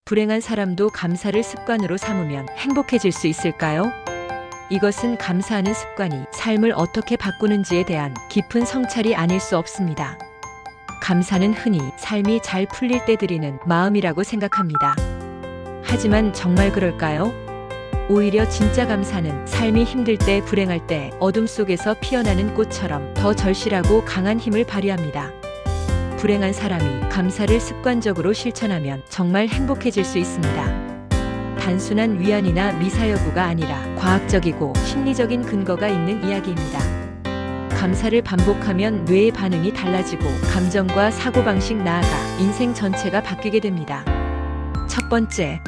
불행한 사람도 감사를 습관으로 삼으면 행복해질 수 있을까요? 이것은 감사하는 습관이 삶을 어떻게 바꾸는지에 대한 깊은 성찰이 아닐 수 없습니다. 감사는 흔히 삶이 잘 풀릴 때 드리는 마음이라고 생각합니다. 하지만 정말 그럴까요? 오히려 진짜 감사는 삶이 힘들 때, 불행할 때 어둠 속에서 피어나는 꽃처럼 더 절실하고 강한 힘을 발휘합니다. 불행한 사람이 감사를 습관적으로 실천하면 정말 행복해질 수 있습니다. 단순한 위안이나 미사여구가 아니라 과학적이고 심리적인 근거가 있는 이야기입니다. 감사를 반복하면 뇌의 반응이 달라지고 감정과 사고방식, 나아가 인생 전체가 바뀌게 됩니다. 첫 번째,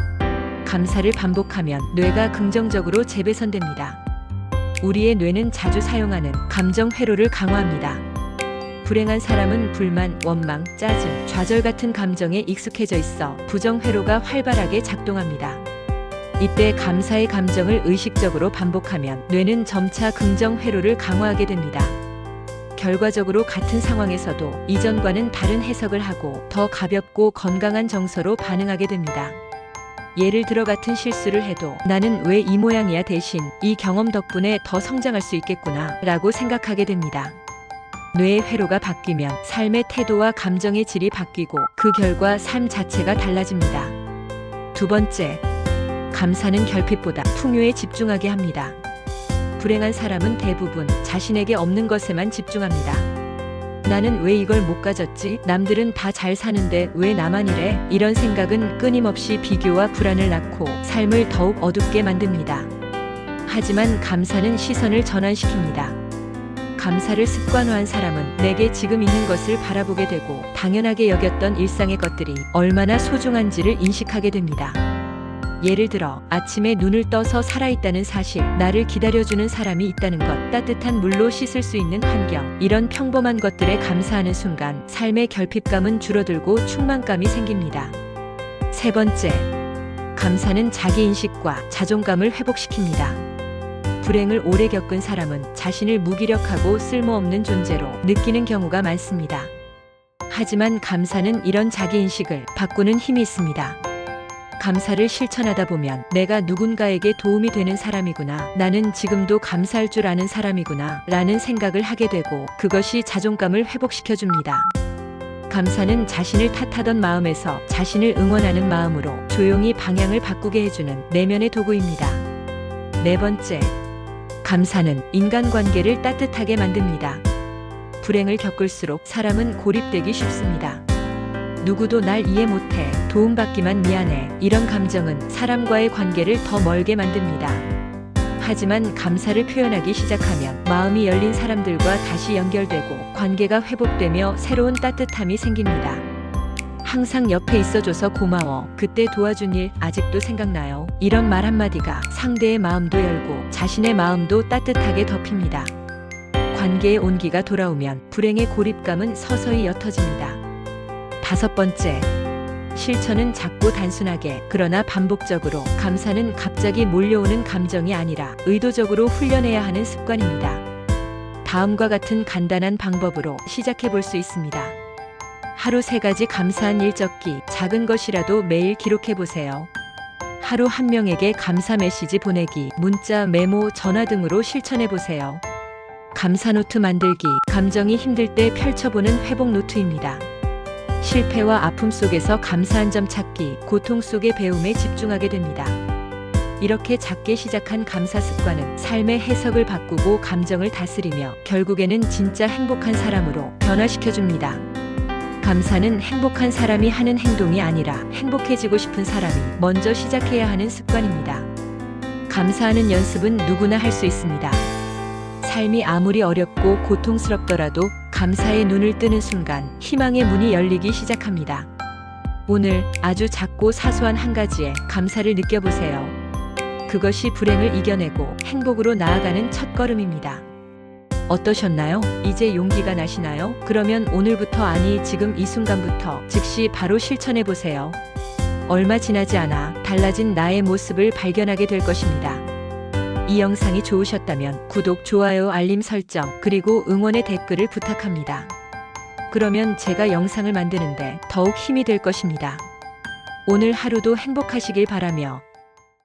감사를 반복하면 뇌가 긍정적으로 재배선됩니다. 우리의 뇌는 자주 사용하는 감정 회로를 강화합니다. 불행한 사람은 불만, 원망, 짜증, 좌절 같은 감정에 익숙해져 있어 부정 회로가 활발하게 작동합니다. 이때 감사의 감정을 의식적으로 반복하면 뇌는 점차 긍정 회로를 강화하게 됩니다. 결과적으로 같은 상황에서도 이전과는 다른 해석을 하고 더 가볍고 건강한 정서로 반응하게 됩니다. 예를 들어 같은 실수를 해도 나는 왜 이 모양이야 대신 이 경험 덕분에 더 성장할 수 있겠구나 라고 생각하게 됩니다. 뇌의 회로가 바뀌면 삶의 태도와 감정의 질이 바뀌고 그 결과 삶 자체가 달라집니다. 두 번째, 감사는 결핍보다 풍요에 집중하게 합니다. 불행한 사람은 대부분 자신에게 없는 것에만 집중합니다. 나는 왜 이걸 못 가졌지? 남들은 다 잘 사는데 왜 나만 이래? 이런 생각은 끊임없이 비교와 불안을 낳고 삶을 더욱 어둡게 만듭니다. 하지만 감사는 시선을 전환시킵니다. 감사를 습관화한 사람은 내게 지금 있는 것을 바라보게 되고 당연하게 여겼던 일상의 것들이 얼마나 소중한지를 인식하게 됩니다. 예를 들어 아침에 눈을 떠서 살아있다는 사실, 나를 기다려주는 사람이 있다는 것, 따뜻한 물로 씻을 수 있는 환경, 이런 평범한 것들에 감사하는 순간 삶의 결핍감은 줄어들고 충만감이 생깁니다. 세 번째, 감사는 자기인식과 자존감을 회복시킵니다. 불행을 오래 겪은 사람은 자신을 무기력하고 쓸모없는 존재로 느끼는 경우가 많습니다. 하지만 감사는 이런 자기인식을 바꾸는 힘이 있습니다. 감사를 실천하다 보면 내가 누군가에게 도움이 되는 사람이구나, 나는 지금도 감사할 줄 아는 사람이구나 라는 생각을 하게 되고 그것이 자존감을 회복시켜줍니다. 감사는 자신을 탓하던 마음에서 자신을 응원하는 마음으로 조용히 방향을 바꾸게 해주는 내면의 도구입니다. 네 번째, 감사는 인간관계를 따뜻하게 만듭니다. 불행을 겪을수록 사람은 고립되기 쉽습니다. 누구도 날 이해 못해, 도움받기만 미안해, 이런 감정은 사람과의 관계를 더 멀게 만듭니다. 하지만 감사를 표현하기 시작하면 마음이 열린 사람들과 다시 연결되고 관계가 회복되며 새로운 따뜻함이 생깁니다. 항상 옆에 있어줘서 고마워, 그때 도와준 일 아직도 생각나요, 이런 말 한마디가 상대의 마음도 열고 자신의 마음도 따뜻하게 덮입니다. 관계의 온기가 돌아오면 불행의 고립감은 서서히 옅어집니다. 다섯 번째, 실천은 작고 단순하게, 그러나 반복적으로. 감사는 갑자기 몰려오는 감정이 아니라 의도적으로 훈련해야 하는 습관입니다. 다음과 같은 간단한 방법으로 시작해 볼 수 있습니다. 하루 3가지 감사한 일 적기, 작은 것이라도 매일 기록해 보세요. 하루 한 명에게 감사 메시지 보내기, 문자, 메모, 전화 등으로 실천해 보세요. 감사 노트 만들기, 감정이 힘들 때 펼쳐보는 회복 노트입니다. 실패와 아픔 속에서 감사한 점 찾기, 고통 속의 배움에 집중하게 됩니다. 이렇게 작게 시작한 감사 습관은 삶의 해석을 바꾸고 감정을 다스리며 결국에는 진짜 행복한 사람으로 변화시켜줍니다. 감사는 행복한 사람이 하는 행동이 아니라 행복해지고 싶은 사람이 먼저 시작해야 하는 습관입니다. 감사하는 연습은 누구나 할 수 있습니다. 삶이 아무리 어렵고 고통스럽더라도 감사의 눈을 뜨는 순간 희망의 문이 열리기 시작합니다. 오늘 아주 작고 사소한 한 가지에 감사를 느껴보세요. 그것이 불행을 이겨내고 행복으로 나아가는 첫걸음입니다. 어떠셨나요? 이제 용기가 나시나요? 그러면 오늘부터, 아니 지금 이 순간부터 즉시 바로 실천해보세요. 얼마 지나지 않아 달라진 나의 모습을 발견하게 될 것입니다. 이 영상이 좋으셨다면 구독, 좋아요, 알림 설정, 그리고 응원의 댓글을 부탁합니다. 그러면 제가 영상을 만드는데 더욱 힘이 될 것입니다. 오늘 하루도 행복하시길 바라며